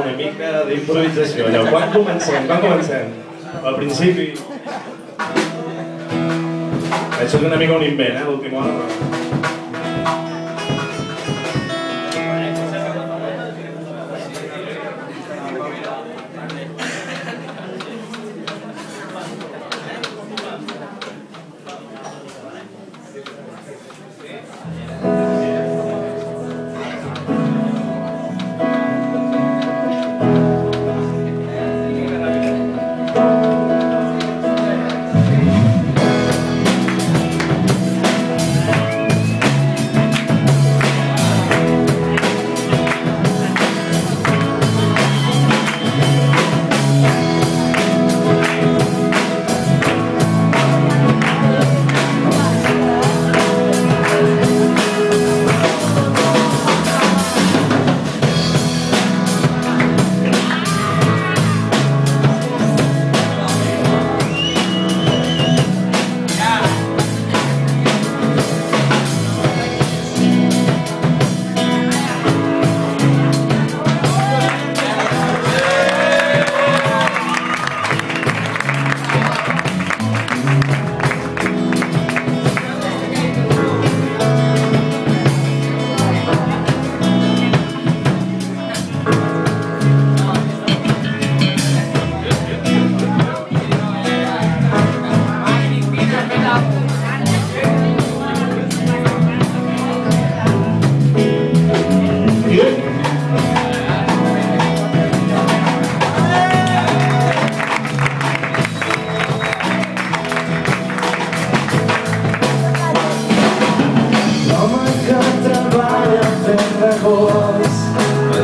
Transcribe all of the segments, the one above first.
una mica d'improvisació. Allò, quan comencem? Quan comencem? Al principi... Això és una mica un invent, l'última hora.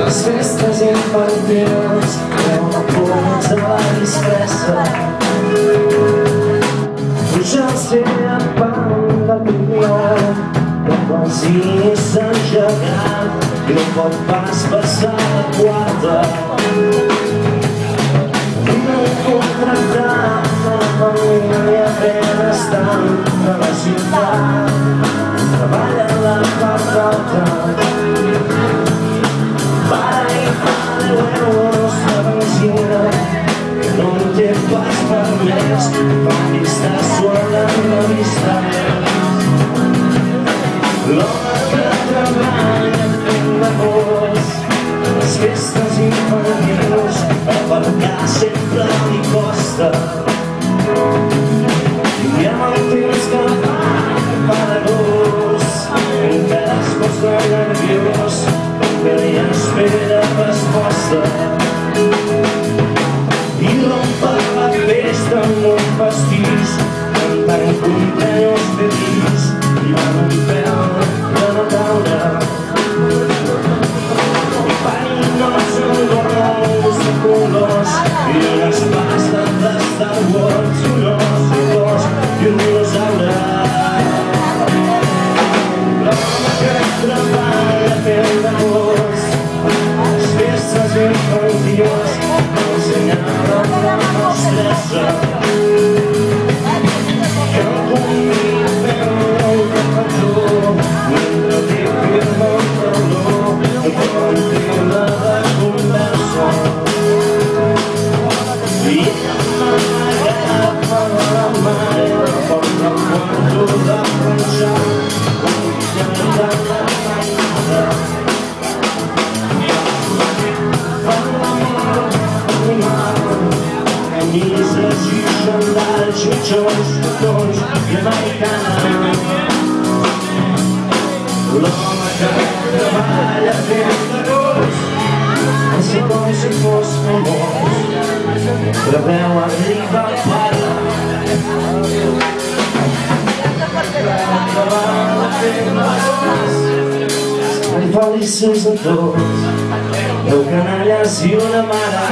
Les festes infantils treuen punts de la disfressa. Pujals tenen pan de pinyó que quasi s'ha engegat i no pot pas passar la quarta. No contractant la família benestant de la ciutat, treballa a la part alta. No en té pas per més, fa vista sola en la vista. L'home que treballa fent l'amors, les festes infantils, aparcar sempre li costa. I amb el temps que fa de gust, encara es posa nerviós, que li espera resposta. I rompa la festa amb un pastís, cantant cumpleaños feliç i van un pèl de no caure. I paninots amb globus de colors i unes pastes de Star Wars i un os i dos i un dinosaure. L'home que treballa fent d'amors, les festes infantils, senyala la mestressa que el convida a veure el cafetó mentre li firma el tauló que quan tema de conversa. I agafa la mare porta el quarto de planxar convidada a la matinada. Camises i xandalls, mitjons, botons i americana. L'home que treballa fent d'amors, pensa com si fos famós, preveu arriba al pare. Treballa fent d'amors, estan feliços de tots, 10 canalles i una mare.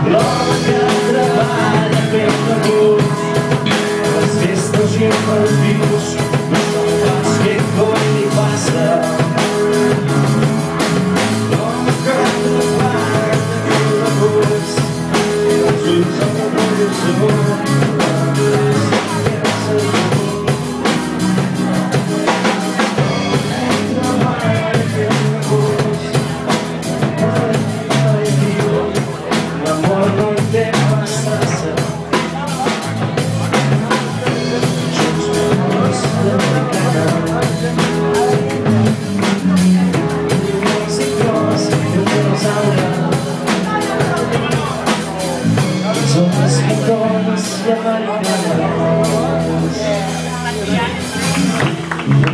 L'home que treballa fent d'amors, les festes infantils no són pas que coi li passa. L'home que treballa fent d'amors, els ulls amb el moll i el segon,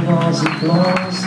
Nós e nós,